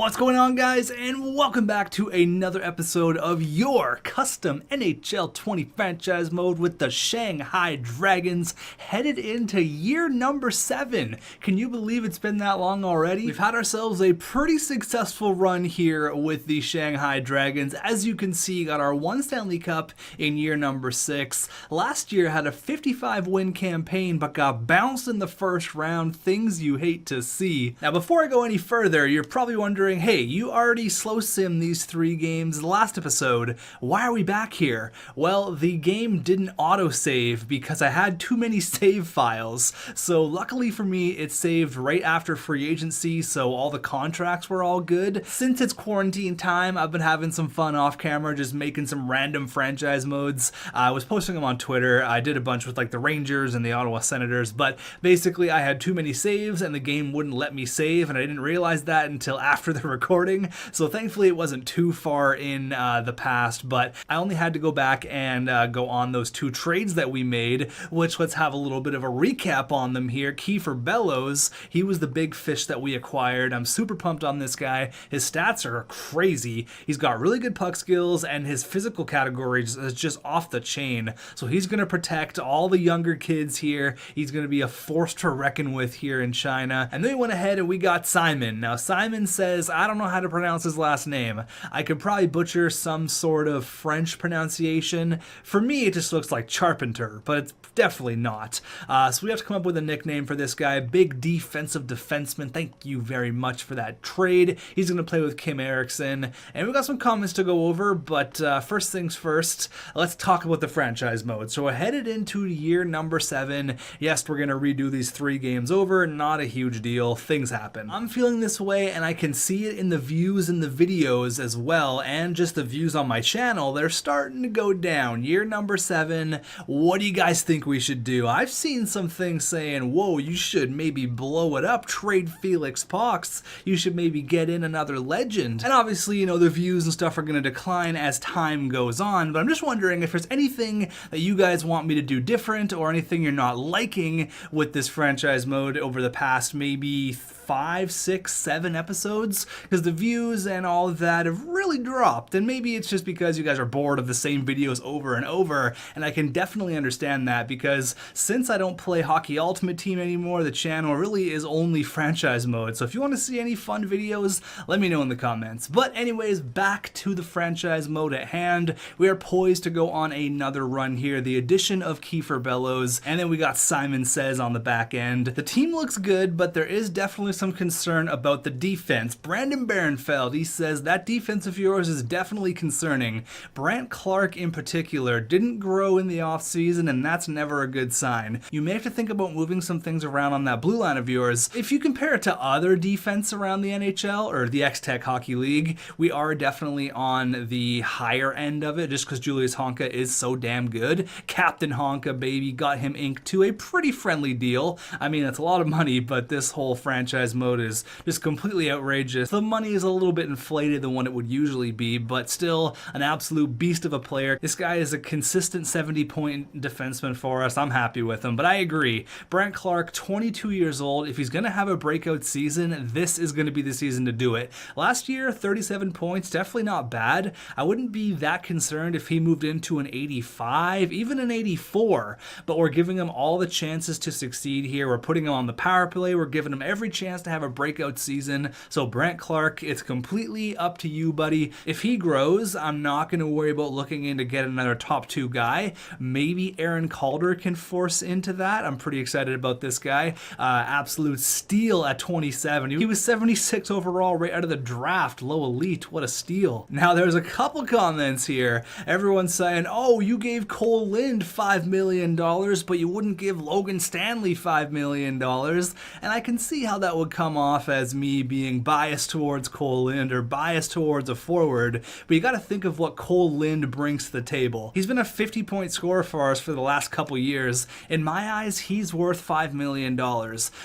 What's going on, guys, and welcome back to another episode of your custom NHL 20 franchise mode with the Shanghai Dragons headed into year number 7. Can you believe it's been that long already? We've had ourselves a pretty successful run here with the Shanghai Dragons. As you can see, got our 1 Stanley Cup in year number 6. Last year had a 55 win campaign but got bounced in the first round. Things you hate to see. Now, before I go any further, you're probably wondering, hey, you already slow sim these 3 games last episode. Why are we back here? Well, the game didn't autosave because I had too many save files. So luckily for me, it saved right after free agency, so all the contracts were all good. Since it's quarantine time, I've been having some fun off camera, just making some random franchise modes. I was posting them on Twitter. I did a bunch with like the Rangers and the Ottawa Senators, but basically I had too many saves and the game wouldn't let me save, and I didn't realize that until after the recording. So thankfully it wasn't too far in the past, but I only had to go back and go on those 2 trades that we made, which let's have a little bit of a recap on them here. Kieffer Bellows, he was the big fish that we acquired. I'm super pumped on this guy. His stats are crazy. He's got really good puck skills and his physical category is just off the chain. So he's going to protect all the younger kids here. He's going to be a force to reckon with here in China. And then we went ahead and we got Simon. Now Simon says, I don't know how to pronounce his last name. I could probably butcher some sort of French pronunciation. For me, it just looks like Charpenter, but it's definitely not. So we have to come up with a nickname for this guy. Big defensive defenseman. Thank you very much for that trade. He's going to play with Kim Erickson. And we've got some comments to go over, but first things first, let's talk about the franchise mode. So we're headed into year number 7. Yes, we're going to redo these 3 games over. Not a huge deal. Things happen. I'm feeling this way, and I can see it in the views in the videos as well, and just the views on my channel. They're starting to go down. Year number 7. What do you guys think we should do? I've seen some things saying, whoa, you should maybe blow it up, trade Felix Pox, you should maybe get in another legend. And obviously, you know, the views and stuff are going to decline as time goes on, but I'm just wondering if there's anything that you guys want me to do different or anything you're not liking with this franchise mode over the past maybe 5, 6, 7 episodes, because the views and all of that have really dropped, and maybe it's just because you guys are bored of the same videos over and over, and I can definitely understand that, because since I don't play Hockey Ultimate Team anymore, the channel really is only franchise mode. So if you want to see any fun videos, let me know in the comments. But anyways, back to the franchise mode at hand. We are poised to go on another run here, the addition of Kieffer Bellows, and then we got Simon Says on the back end. The team looks good, but there is definitely some concern about the defense. Brandon Barenfeld, he says that defense of yours is definitely concerning. Brant Clark in particular didn't grow in the offseason, and that's never a good sign. You may have to think about moving some things around on that blue line of yours. If you compare it to other defense around the NHL or the xTech Hockey League, we are definitely on the higher end of it just because Julius Honka is so damn good. Captain Honka, baby, got him inked to a pretty friendly deal. I mean, that's a lot of money, but this whole franchise mode is just completely outrageous. The money is a little bit inflated than what it would usually be, but still an absolute beast of a player. This guy is a consistent 70-point defenseman for us. I'm happy with him, but I agree. Brant Clark, 22 years old. If he's going to have a breakout season, this is going to be the season to do it. Last year, 37 points, definitely not bad. I wouldn't be that concerned if he moved into an 85, even an 84, but we're giving him all the chances to succeed here. We're putting him on the power play. We're giving him every chance to have a breakout season. So Brant Clark, it's completely up to you, buddy. If he grows, I'm not going to worry about looking in to get another top 2 guy. Maybe Aaron Calder can force into that. I'm pretty excited about this guy. Absolute steal at 27. He was 76 overall right out of the draft. Low elite. What a steal. Now there's a couple comments here. Everyone's saying, oh, you gave Cole Lind $5 million, but you wouldn't give Logan Stanley $5 million. And I can see how that would come off as me being biased towards Cole Lind or biased towards a forward, but you got to think of what Cole Lind brings to the table. He's been a 50-point scorer for us for the last couple years. In my eyes, he's worth $5 million.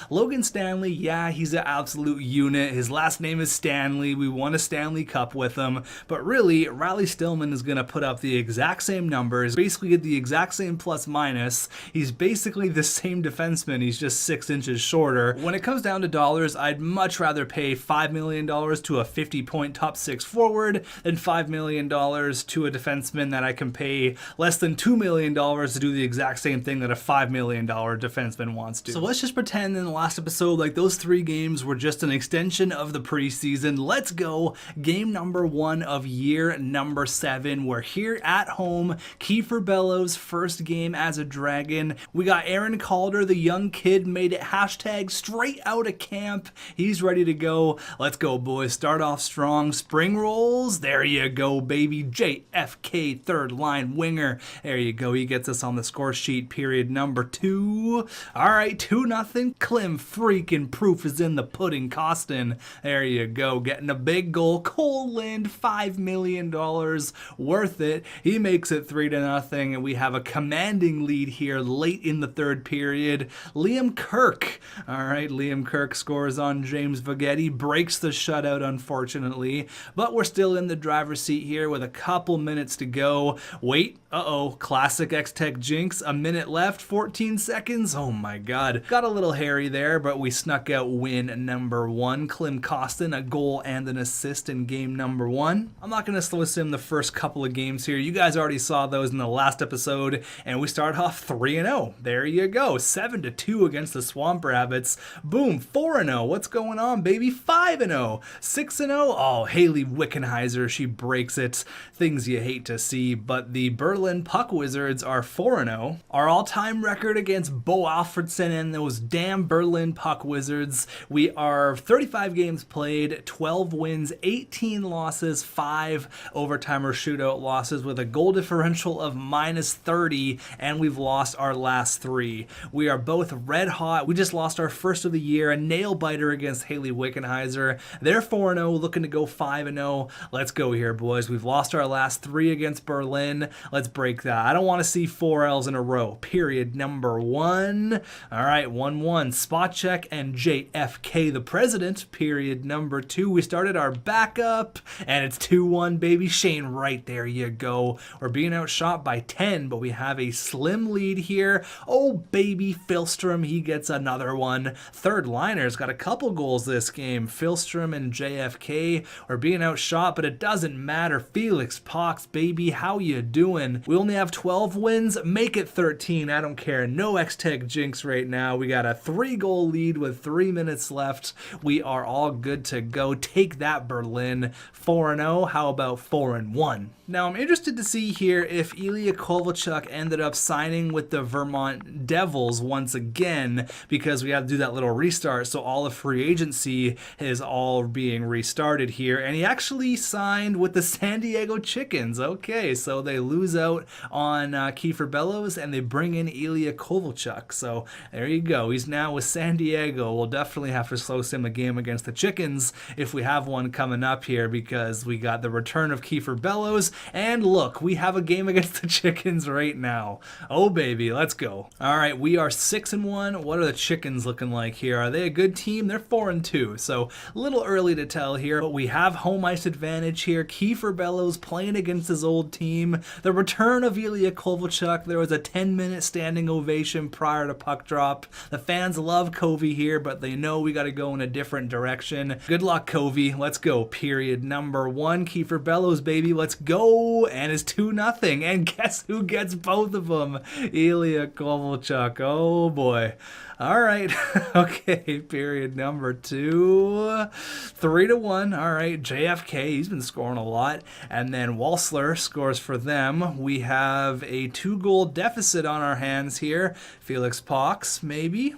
Logan Stanley, yeah, he's an absolute unit. His last name is Stanley. We won a Stanley Cup with him, but really, Riley Stillman is going to put up the exact same numbers, basically get the exact same plus minus. He's basically the same defenseman. He's just 6 inches shorter. When it comes down to dollars, I'd much rather pay $5 million million to a 50-point top 6 forward, and $5 million to a defenseman that I can pay less than $2 million to do the exact same thing that a $5 million defenseman wants to. So let's just pretend in the last episode like those 3 games were just an extension of the preseason. Let's go. Game number 1 of year number 7. We're here at home. Kieffer Bellows' first game as a Dragon. We got Aaron Calder, the young kid, made it hashtag straight out of camp. He's ready to go. Let's go, boys. Start off strong. Spring rolls. There you go, baby. JFK, third line winger. There you go. He gets us on the score sheet. Period number 2. All right, 2-0. Clem freaking proof is in the pudding. Costin. There you go. Getting a big goal. Cole Lind, $5 million. Worth it. He makes it 3-0, and we have a commanding lead here late in the third period. Liam Kirk. All right, Liam Kirk scores on James Vagetti. Breaks the shutout, unfortunately, but we're still in the driver's seat here with a couple minutes to go. Wait. Classic xTech jinx. A minute left, 14 seconds. Oh my god. Got a little hairy there, but we snuck out win number 1. Clem Costin, a goal and an assist in game number 1. I'm not going to slow sim the first couple of games here. You guys already saw those in the last episode, and we start off 3-0. There you go. 7-2 against the Swamp Rabbits. Boom. 4-0. What's going on, baby? 5-0. 6-0. Oh, Haley Wickenheiser. She breaks it. Things you hate to see, but the Berlin Puck Wizards are 4-0. Our all-time record against Bo Alfredson and those damn Berlin Puck Wizards. We are 35 games played, 12 wins, 18 losses, 5 overtime or shootout losses with a goal differential of -30, and we've lost our last 3. We are both red hot. We just lost our first of the year, a nail biter against Haley Wickenheiser. They're 4-0, looking to go 5-0. Let's go here, boys. We've lost our last 3 against Berlin. Let's break that. I don't want to see 4 L's in a row. Period number 1. All right, 1-1. Spot check and JFK the president. Period number 2. We started our backup, and it's 2-1, baby. Shane Wright, there you go. We're being outshot by 10, but we have a slim lead here. Oh, baby, Philstrom, he gets another one. Third liner's got a couple goals this game. Philstrom and JFK are being outshot, but it doesn't matter. Felix Pox, baby, how you doing? We only have 12 wins. Make it 13. I don't care. No xTech jinx right now. We got a 3-goal lead with 3 minutes left. We are all good to go. Take that, Berlin. 4-0. How about 4-1? Now, I'm interested to see here if Ilya Kovalchuk ended up signing with the Vermont Devils once again, because we have to do that little restart, so all of free agency is all being restarted here, and he actually signed with the San Diego Chickens. Okay, so they lose out on Kieffer Bellows, and they bring in Ilya Kovalchuk, so there you go. He's now with San Diego. We'll definitely have to slow sim a game against the Chickens if we have one coming up here, because we got the return of Kieffer Bellows. And look, we have a game against the Chickens right now. Oh, baby, let's go. All right, we are 6-1. What are the Chickens looking like here? Are they a good team? They're 4-2, so a little early to tell here, but we have home ice advantage here. Kieffer Bellows playing against his old team. The return of Ilya Kovalchuk. There was a 10-minute standing ovation prior to puck drop. The fans love Covey here, but they know we got to go in a different direction. Good luck, Covey. Let's go. Period number 1. Kieffer Bellows, baby. Let's go. And it's 2-0. And guess who gets both of them? Ilya Kovalchuk. Oh, boy. All right. Okay. Period number 2. 3-1. All right. JFK, he's been scoring a lot. And then Walsler scores for them. We have a 2-goal deficit on our hands here. Felix Pox, maybe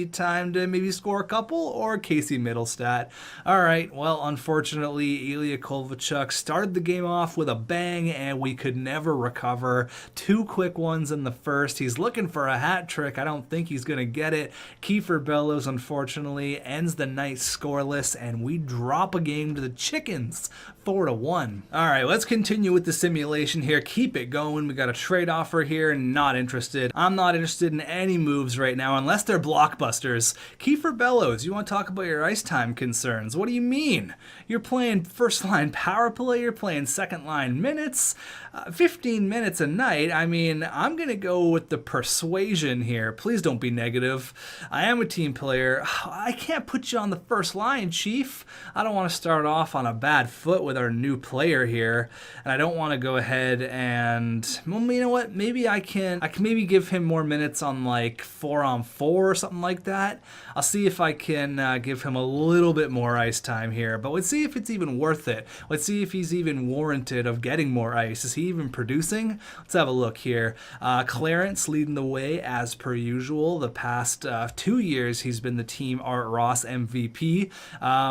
time to maybe score a couple, or Casey Middlestat. All right. Well, unfortunately, Ilya Kovalchuk started the game off with a bang, and we could never recover. 2 quick ones in the first. He's looking for a hat trick. I don't think he's going to get it. Kieffer Bellows, unfortunately, ends the night scoreless, and we drop a game to the Chickens. 4-1. All right, let's continue with the simulation here. Keep it going. We got a trade offer here. Not interested. I'm not interested in any moves right now unless they're blockbusters. Kieffer Bellows, you want to talk about your ice time concerns? What do you mean? You're playing first line power play. You're playing second line minutes. 15 minutes a night. I mean, I'm going to go with the persuasion here. Please don't be negative. I am a team player. I can't put you on the first line, Chief. I don't want to start off on a bad foot with our new player here. And I don't want to go ahead and, well, you know what? Maybe I can maybe give him more minutes on like 4-on-4 or something like that. I'll see if I can give him a little bit more ice time here. But let's see if it's even worth it. Let's see if he's even warranted of getting more ice. Is he even producing? Let's have a look here. Clarence leading the way as per usual. The past 2 years he's been the Team Art Ross MVP.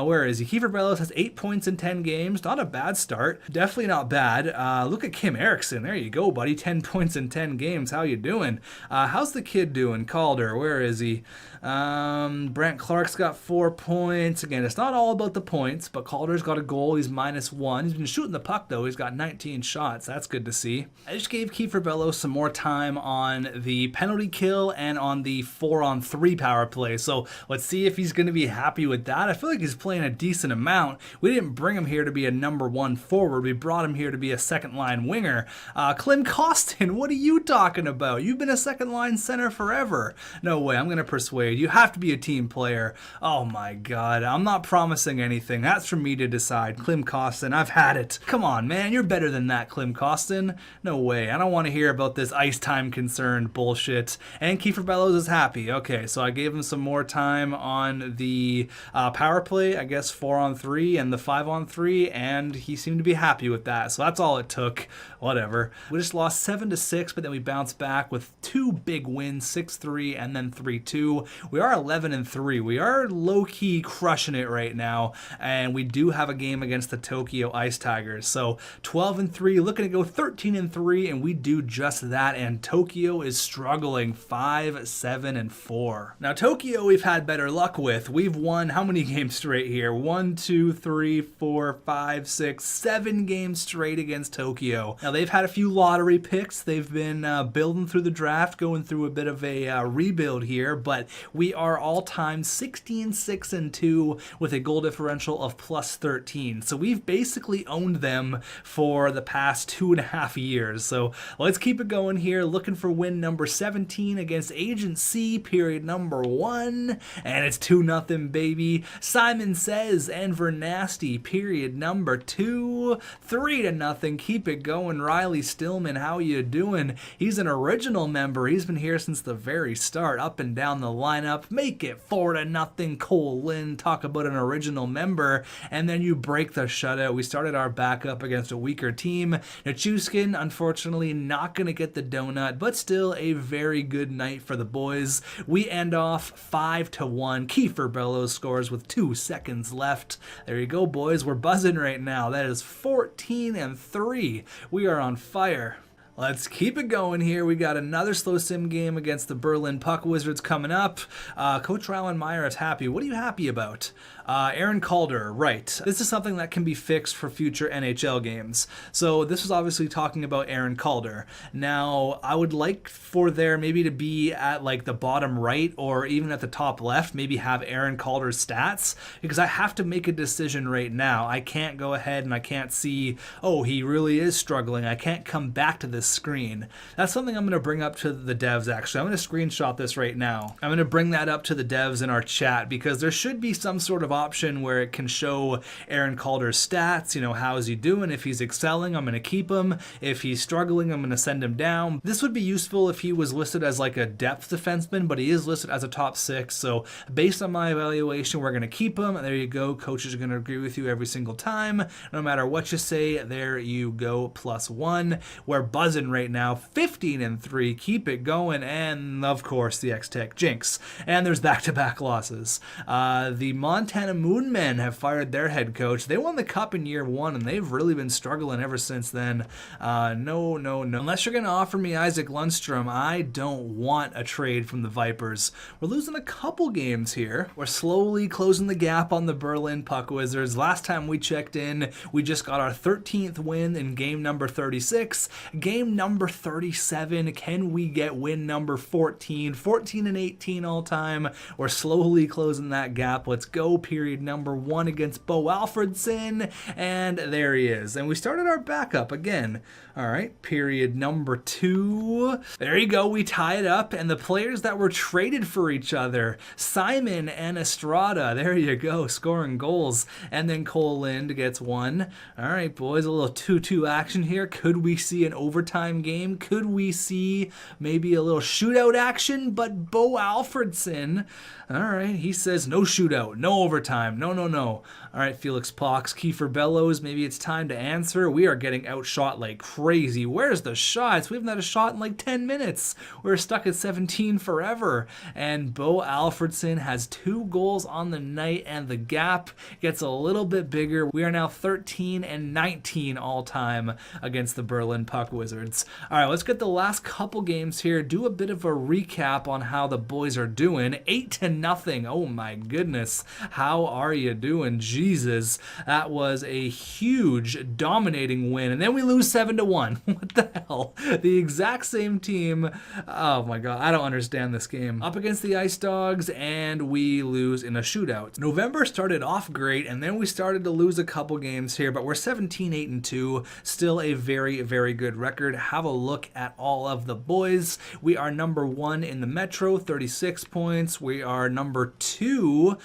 Where is he? Kieffer Bellows has 8 points in 10 games. Not a bad start. Definitely not bad. Look at Kim Erickson. There you go, buddy. 10 points in 10 games. How you doing? How's the kid doing? Calder. Where is he? Brent Clark's got 4 points. Again, it's not all about the points, but Calder's got a goal. He's -1. He's been shooting the puck, though. He's got 19 shots. That's good to see. I just gave Kieffer Bellows some more time on the penalty kill and on the 4-on-3 power play. So let's see if he's going to be happy with that. I feel like he's playing a decent amount. We didn't bring him here to be a number 1 forward. We brought him here to be a second-line winger. Klim Kostin, what are you talking about? You've been a second-line center forever. No way. I'm going to persuade. You have to be a team player. Oh my God. I'm not promising anything. That's for me to decide. Klim Kostin, I've had it. Come on, man. You're better than that, Klim Kostin. No way. I don't want to hear about this ice time concerned bullshit. And Kieffer Bellows is happy. Okay, so I gave him some more time on the power play, I guess 4-on-3 and the 5-on-3, and he seemed to be happy with that. So that's all it took. Whatever. We just lost 7-6, but then we bounced back with 2 big wins, 6-3 and then 3-2. We are 11-3. We are low-key crushing it right now, and we do have a game against the Tokyo Ice Tigers. So 12-3, looking to go 13-3, and we do just that, and Tokyo is struggling 5-7-4. Now Tokyo we've had better luck with. We've won how many games straight here? 1, 2, 3, 4, 5, 6, 7 games straight against Tokyo. Now they've had a few lottery picks. They've been building through the draft, going through a bit of a rebuild here, but we are all-time 16-6-2 with a goal differential of +13. So we've basically owned them for the past 2.5 years. So let's keep it going here. Looking for win number 17 against Agent C, period number 1. And it's 2-0, baby. Simon Says and Vernasty, period number 2. 3-0. Keep it going. Riley Stillman, how you doing? He's an original member. He's been here since the very start, up and down the lineup. Make it 4-0. Cole Lynn, talk about an original member. And then you break the shutout. We started our backup against a weaker team. Nachuskin, unfortunately, not going to get the donut, but still a very good night for the boys. We end off 5-1. Kieffer Bellows scores with 2 seconds left. There you go, boys. We're buzzing right now. That is 14-3. We are on fire. Let's keep it going here. We got another slow sim game against the Berlin Puck Wizards coming up. Coach Rylan Meyer is happy. What are you happy about? Aaron Calder, right. This is something that can be fixed for future NHL games. So this was obviously talking about Aaron Calder. Now, I would like for there maybe to be at like the bottom right or even at the top left, maybe have Aaron Calder's stats, because I have to make a decision right now. I can't go ahead and I can't see, oh, he really is struggling. I can't come back to this screen. That's something I'm going to bring up to the devs, actually. I'm going to screenshot this right now. I'm going to bring that up to the devs in our chat, because there should be some sort of option where it can show Aaron Calder's stats. You know, how is he doing? If he's excelling, I'm going to keep him. If he's struggling, I'm going to send him down. This would be useful if he was listed as like a depth defenseman, but he is listed as a top 6. So based on my evaluation, we're going to keep him. And there you go. Coaches are going to agree with you every single time. No matter what you say, there you go. +1. We're buzzing right now. 15-3. Keep it going. And of course, the xTech jinx. And there's back-to-back losses. The Montana Moonmen have fired their head coach. They won the cup in year 1, and they've really been struggling ever since then. No. Unless you're going to offer me Isaac Lundstrom, I don't want a trade from the Vipers. We're losing a couple games here. We're slowly closing the gap on the Berlin Puck Wizards. Last time we checked in, we just got our 13th win in game number 36. Game game number 37. Can we get win number 14? 14 and 18 all time. We're slowly closing that gap. Let's go. Period number 1 against Bo Alfredson. And there he is. And we started our backup again. All right. Period number 2. There you go. We tie it up. And the players that were traded for each other, Simon and Estrada. There you go. Scoring goals. And then Cole Lind gets 1. All right, boys. A little 2-2 action here. Could we see an overtime game? Could we see maybe a little shootout action? But Bo Alfredson, all right, he says no shootout, no overtime, no. All right, Felix Pox, Kieffer Bellows, maybe it's time to answer. We are getting outshot like crazy. Where's the shots? We haven't had a shot in like 10 minutes. We're stuck at 17 forever. And Bo Alfredson has 2 goals on the night, and the gap gets a little bit bigger. We are now 13 and 19 all time against the Berlin Puck Wizards. All right, let's get the last couple games here. Do a bit of a recap on how the boys are doing. 8-0. Oh my goodness. How are you doing? Jesus, that was a huge dominating win. And then we lose 7-1. What the hell? The exact same team. Oh my God. I don't understand this game. Up against the Ice Dogs, and we lose in a shootout. November started off great, and then we started to lose a couple games here, but we're 17-8-2. Still a very, very good record. Have a look at all of the boys. We are number 1 in the Metro, 36 points. We are number 2,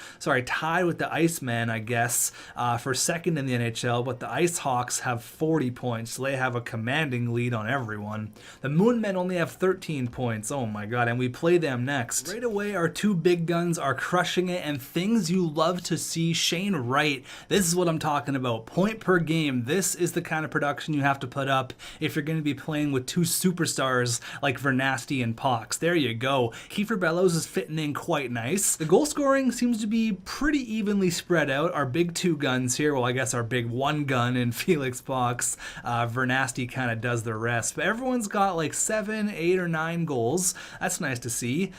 tied with the Iceman, I guess, for second in the NHL, but the Ice Hawks have 40 points, so they have a commanding lead on everyone. The Moonmen only have 13 points. Oh my God, and we play them next. Right away, our 2 big guns are crushing it, and things you love to see. Shane Wright, this is what I'm talking about. Point per game. This is the kind of production you have to put up if you're going to be playing with 2 superstars like Vernasty and Pox. There you go. Kieffer Bellows is fitting in quite nice. The goal scoring seems to be pretty evenly spread out. Our big 2 guns here, well, I guess our big 1 gun in Felix Pox. Vernasty kind of does the rest, but everyone's got like 7, 8, or 9 goals. That's nice to see.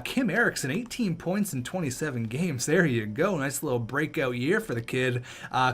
Kim Erickson, 18 points in 27 games. There you go. Nice little breakout year for the kid.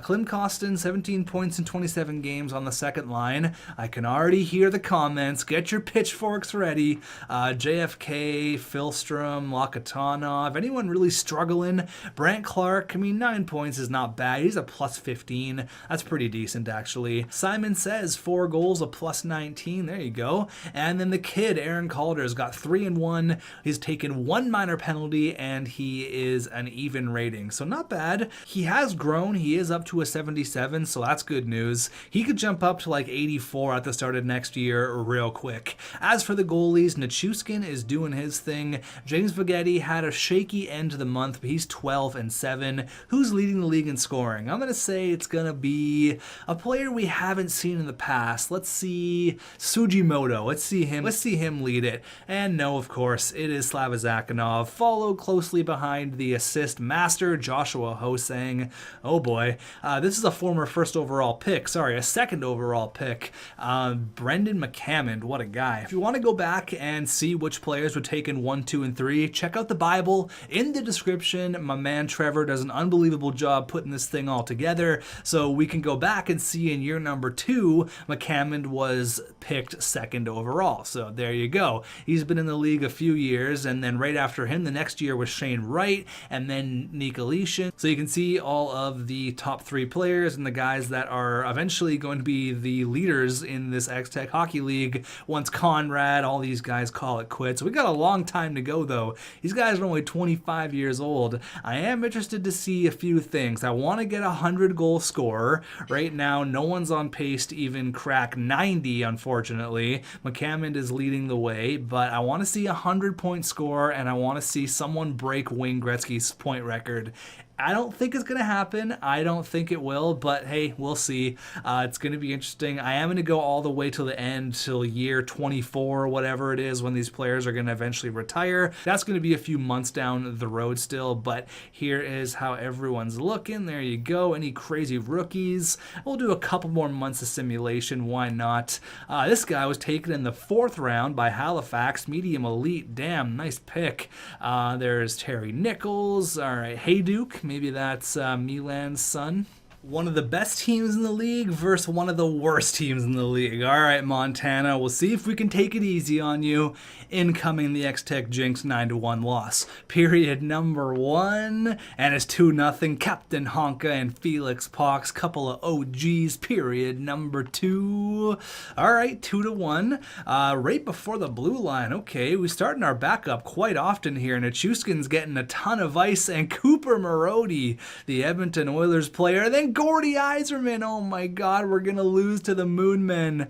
Klim Kostin, 17 points in 27 games on the second line. I can already hear the comments. Get your pitchforks ready. JFK, Philstrom, Lakatanov. Anyone really struggling? Brant Clark, 9 points is not bad. He's a plus 15. That's pretty decent, actually. Simon Says, 4 goals, a plus 19. There you go. And then the kid, Aaron Calder's got 3 and 1. He's taken 1 minor penalty, and he is an even rating. So not bad. He has grown. He is up to a 77, so that's good news. He could jump up to like 84 at the start of next year real quick. As for the goalies, Nichushkin is doing his thing. James Vignetti had a shaky end to the month, but he's 12 and 7. Who's leading the league in scoring? I'm going to say it's going to be a player we haven't seen in the past. Let's see Sugimoto. Let's see him lead it. And no, of course, it is Slava Zakhanov, followed closely behind the assist master, Joshua Hosang. Oh boy. This is a former a second overall pick. Brendan McCammond. What a guy. If you want to go back and see which players were taken 1, 2, and 3, check out the Bible in the description. My man Trevor does an unbelievable job putting this thing all together, so we can go back and see in year number 2, McCammond was picked second overall. So there you go. He's been in the league a few years, and then right after him, the next year was Shane Wright, and then Nikolitin. So you can see all of the top 3 players and the guys that are eventually going to be the leaders in this xTech Hockey League once Conrad, all these guys call it quits. We got a long time to go, though. These guys are only 25 years old. I am interested to see a few things. I want to get a 100-goal scorer. Right now, no one's on pace to even crack 90, unfortunately. McCammond is leading the way, but I want to see a 100-point scorer, and I want to see someone break Wayne Gretzky's point record. I don't think it's going to happen. I don't think it will, but hey, we'll see. It's going to be interesting. I am going to go all the way till the end, till year 24 or whatever it is when these players are going to eventually retire. That's going to be a few months down the road still, but here is how everyone's looking. There you go. Any crazy rookies? We'll do a couple more months of simulation. Why not? This guy was taken in the 4th round by Halifax, medium elite. Damn, nice pick. There's Terry Nichols. All right, Hey Duke. Maybe that's Milan's son. One of the best teams in the league versus one of the worst teams in the league. All right, Montana, we'll see if we can take it easy on you. Incoming the xTech Jinx 9-1 loss. Period number 1, and it's 2-0. Captain Honka and Felix Pox, couple of OGs. Period number 2. All right, 2-1. Right before the blue line. Okay, we starting our backup quite often here. Nichushkin's getting a ton of ice, and Cooper Marody, the Edmonton Oilers player, then Gordy Yzerman. Oh my god, we're gonna lose to the Moonmen.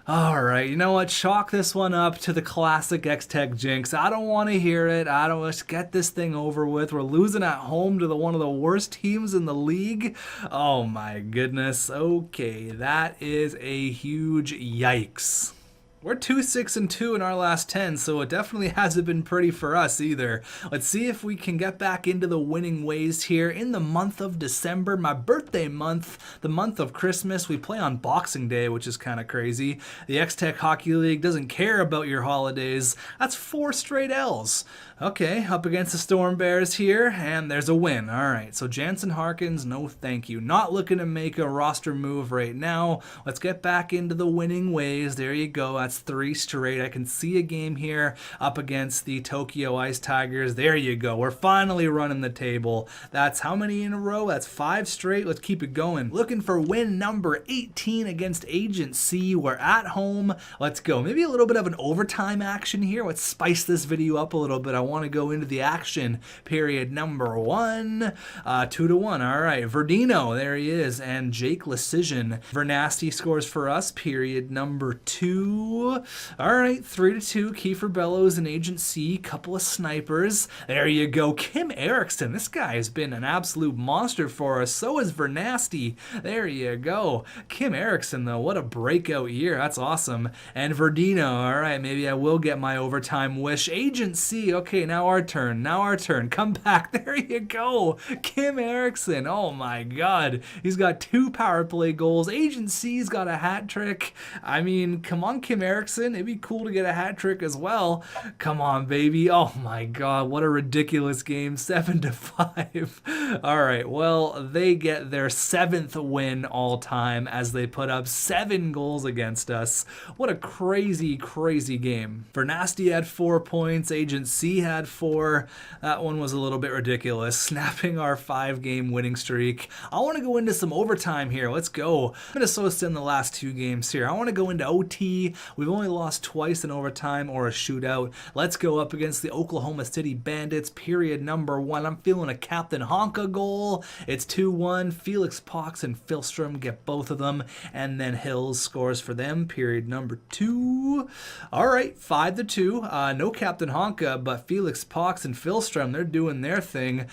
Alright, you know what? Chalk this one up to the classic xTech Jinx. I don't want to hear it. Let's get this thing over with. We're losing at home to one of the worst teams in the league. Oh my goodness. Okay, that is a huge yikes. We're 2-6-2 in our last 10, so it definitely hasn't been pretty for us either. Let's see if we can get back into the winning ways here in the month of December, my birthday month, the month of Christmas. We play on Boxing Day, which is kind of crazy. The xTech Hockey League doesn't care about your holidays. That's 4 straight L's. Okay, up against the Storm Bears here, and there's a win. All right, so Jansen Harkins, no thank you. Not looking to make a roster move right now. Let's get back into the winning ways. There you go. That's 3 straight. I can see a game here up against the Tokyo Ice Tigers. There you go. We're finally running the table. That's how many in a row? That's 5 straight. Let's keep it going. Looking for win number 18 against Agent C. We're at home. Let's go. Maybe a little bit of an overtime action here. Let's spice this video up a little bit. I want to go into the action. Period number 1. 2-1. All right. Verdino, there he is. And Jake Lecision. Vernasty scores for us. Period number 2. All right. 3-2. Kieffer Bellows and Agent C. Couple of snipers. There you go. Kim Erickson. This guy has been an absolute monster for us. So is Vernasty. There you go. Kim Erickson, though. What a breakout year. That's awesome. And Verdino. All right. Maybe I will get my overtime wish. Agent C. Okay. Now our turn. Now our turn. Come back. There you go. Kim Erickson. Oh my god. He's got 2 power play goals. Agent C's got a hat trick. I mean, come on, Kim Erickson. It'd be cool to get a hat trick as well. Come on, baby. Oh my god. What a ridiculous game. 7-5. All right. Well, they get their 7th win all time as they put up 7 goals against us. What a crazy, crazy game. Vernasty had 4 points. Agent C had 4. That one was a little bit ridiculous, snapping our 5-game winning streak. I want to go into some overtime here. Let's go. Minnesota's in the last 2 games here. I want to go into OT. We've only lost twice in overtime or a shootout. Let's go up against the Oklahoma City Bandits. Period number 1. I'm feeling a Captain Honka goal. It's 2-1. Felix Pox and Filstrom get both of them, and then Hills scores for them. Period number 2. All right, 5-2. No Captain Honka, but Felix Pox and Filstrom, they're doing their thing.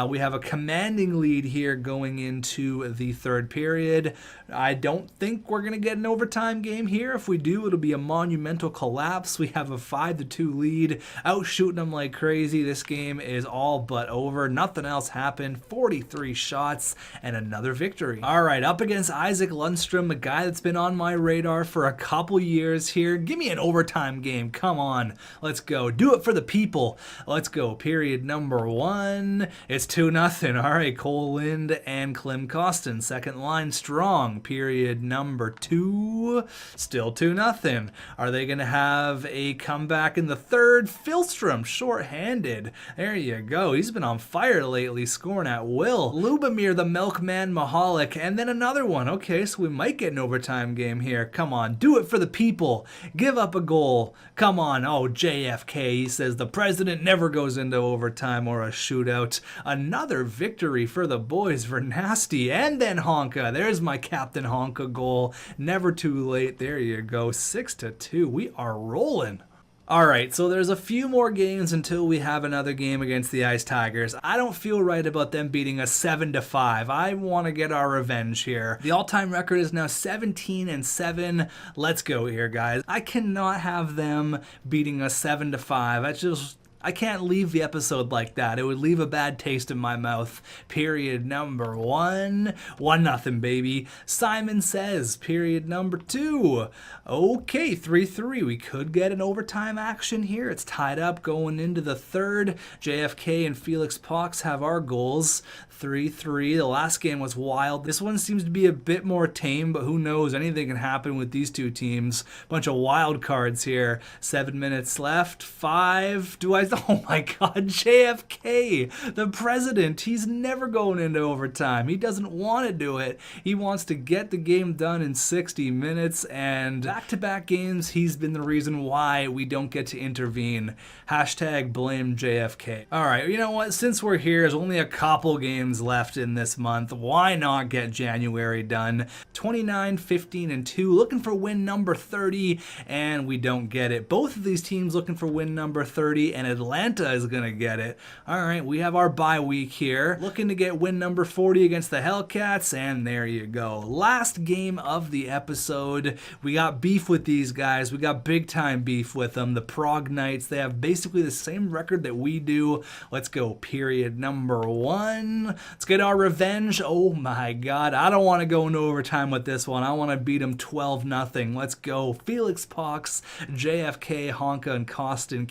We have a commanding lead here going into the 3rd period. I don't think we're going to get an overtime game here. If we do, it'll be a monumental collapse. We have a 5-2 lead, out shooting them like crazy. This game is all but over. Nothing else happened. 43 shots and another victory. All right, up against Isaac Lundstrom, a guy that's been on my radar for a couple years here. Give me an overtime game. Come on. Let's go. Do it for the people. Let's go. Period number 1. It's 2-0. All right, Cole Lind and Klim Kostin. 2nd line strong. Period number 2. Still 2-0. Are they going to have a comeback in the 3rd? Filstrom, short-handed. There you go. He's been on fire lately, scoring at will. Lubomir the Milkman Mahalik. And then another one. Okay, so we might get an overtime game here. Come on. Do it for the people. Give up a goal. Come on. Oh, JFK. He says the president never goes into overtime or a shootout. Another victory for the boys. Vernasty and then Honka. There's my Captain Honka goal. Never too late. There you go. 6-2. We are rolling. Alright, so there's a few more games until we have another game against the Ice Tigers. I don't feel right about them beating us 7-5. I want to get our revenge here. The all-time record is now 17-7. Let's go here, guys. I cannot have them beating us 7-5. That's just I can't leave the episode like that. It would leave a bad taste in my mouth. Period number 1. 1-0, baby. Simon Says. Period number 2. Okay, 3-3. We could get an overtime action here. It's tied up going into the third. JFK and Felix Pox have our goals. 3-3. The last game was wild. This one seems to be a bit more tame, but who knows? Anything can happen with these two teams. Bunch of wild cards here. 7 minutes left. 5. Oh my God, JFK, the president. He's never going into overtime. He doesn't want to do it. He wants to get the game done in 60 minutes, and back-to-back games, he's been the reason why we don't get to intervene. Hashtag blame JFK. All right, you know what? Since we're here, there's only a couple games left in this month. Why not get January done? 29, 15, and 2, looking for win number 30, and we don't get it. Both of these teams looking for win number 30, and Atlanta is going to get it. All right, we have our bye week here. Looking to get win number 40 against the Hellcats, and there you go. Last game of the episode. We got beef with these guys. We got big time beef with them. The Prague Knights, they have basically the same record that we do. Let's go period number 1. Let's get our revenge. Oh my God, I don't want to go into overtime with this one. I want to beat them 12-0. Let's go. Felix Pox, JFK, Honka, and Costin.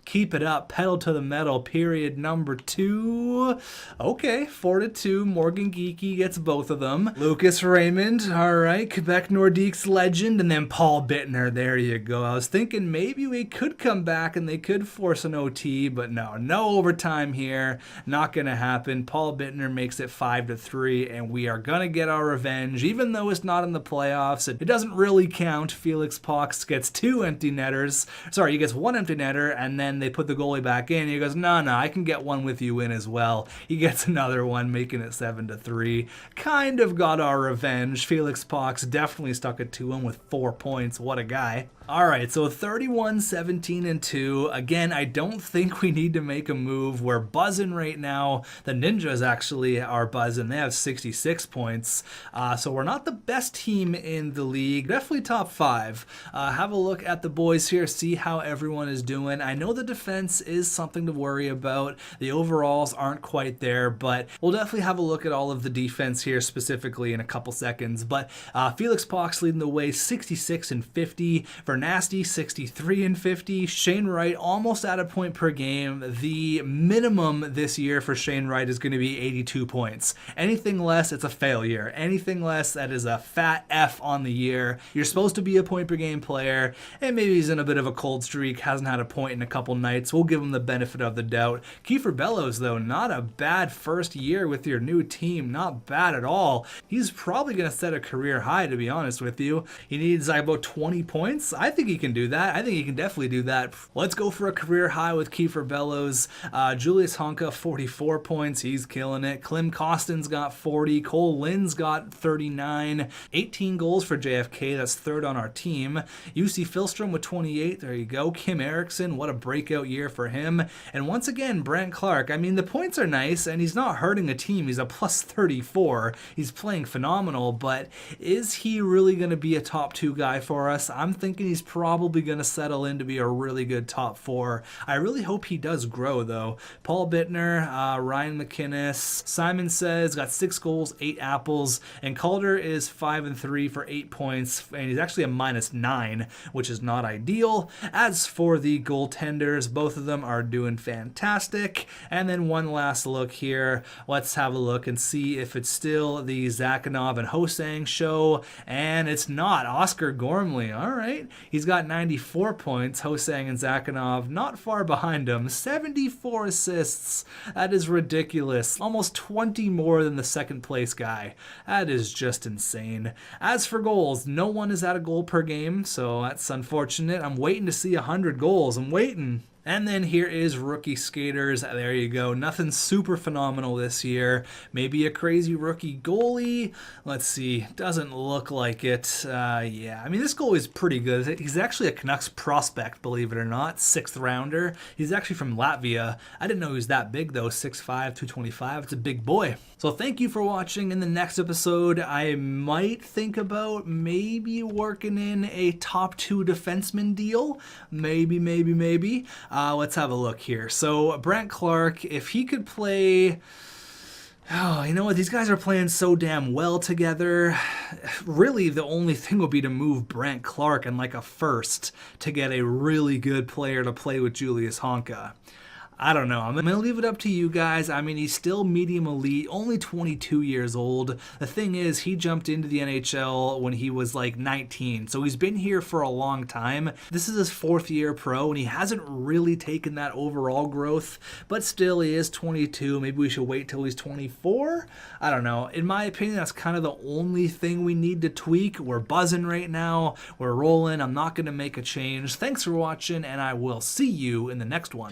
Keep it up, pedal to the metal, period number 2. Okay, 4-2, Morgan Geeky gets both of them. Lucas Raymond, all right, Quebec Nordique's legend, and then Paul Bittner, there you go. I was thinking maybe we could come back and they could force an OT, but no overtime here, not gonna happen. Paul Bittner makes it 5-3, and we are gonna get our revenge, even though it's not in the playoffs. It doesn't really count. Felix Pox gets 2 empty netters. Sorry, he gets 1 empty netter, and then they put the goalie back in. He goes, no, I can get one with you in as well. He gets another one, making it 7-3. Kind of got our revenge. Felix Pox definitely stuck it to him with 4 points. What a guy. All right, so 31, 17, and 2. Again, I don't think we need to make a move. We're buzzing right now. The Ninjas actually are buzzing. They have 66 points. So we're not the best team in the league. Definitely top 5. Have a look at the boys here, see how everyone is doing. I know the defense is something to worry about. The overalls aren't quite there, but we'll definitely have a look at all of the defense here specifically in a couple seconds. But Felix Pox leading the way, 66 and 50. For Nasty, 63 and 50. Shane Wright almost at a point per game. The minimum this year for Shane Wright is going to be 82 points. Anything less, it's a failure. Anything less, that is a fat F on the year. You're supposed to be a point per game player, and maybe he's in a bit of a cold streak, hasn't had a point in a couple nights. We'll give him the benefit of the doubt. Kieffer Bellows, though, not a bad first year with your new team. Not bad at all. He's probably going to set a career high, to be honest with you. He needs about 20 points. I think he can do that. I think he can definitely do that. Let's go for a career high with Kieffer Bellows. Julius Honka, 44 points. He's killing it. Clem Costin's got 40. Cole Lynn's got 39. 18 goals for JFK. That's third on our team. UC Filstrom with 28. There you go. Kim Erickson, what a breakout year for him. And once again, Brant Clark. I mean, the points are nice, and he's not hurting a team. He's a plus 34. He's playing phenomenal, but is he really going to be a top 2 guy for us? I'm thinking he's probably going to settle in to be a really good top 4. I really hope he does grow, though. Paul Bittner, Ryan McInnes, Simon Says, got 6 goals, 8 apples, and Calder is 5-3 for 8 points, and he's actually a -9, which is not ideal. As for the goaltenders, both of them are doing fantastic. And then one last look here. Let's have a look and see if it's still the Zakhanov and Hosang show, and it's not. Oscar Gormley, all right. He's got 94 points. Hosang and Zakhanov not far behind him. 74 assists. That is ridiculous. Almost 20 more than the second place guy. That is just insane. As for goals, no one is at a goal per game, so that's unfortunate. I'm waiting to see 100 goals. I'm waiting. And then here is rookie skaters. There you go. Nothing super phenomenal this year. Maybe a crazy rookie goalie. Let's see. Doesn't look like it. Yeah, I mean, this goalie is pretty good. He's actually a Canucks prospect, believe it or not. 6th rounder. He's actually from Latvia. I didn't know he was that big, though. 6'5", 225. It's a big boy. So thank you for watching. In the next episode, I might think about maybe working in a top 2 defenseman deal. Maybe. Let's have a look here. So Brent Clark, if he could play... Oh, you know what? These guys are playing so damn well together. Really, the only thing would be to move Brent Clark and like a first to get a really good player to play with Julius Honka. I don't know. I'm going to leave it up to you guys. I mean, he's still medium elite, only 22 years old. The thing is, he jumped into the NHL when he was like 19, so he's been here for a long time. This is his 4th year pro, and he hasn't really taken that overall growth, but still, he is 22. Maybe we should wait till he's 24? I don't know. In my opinion, that's kind of the only thing we need to tweak. We're buzzing right now. We're rolling. I'm not going to make a change. Thanks for watching, and I will see you in the next one.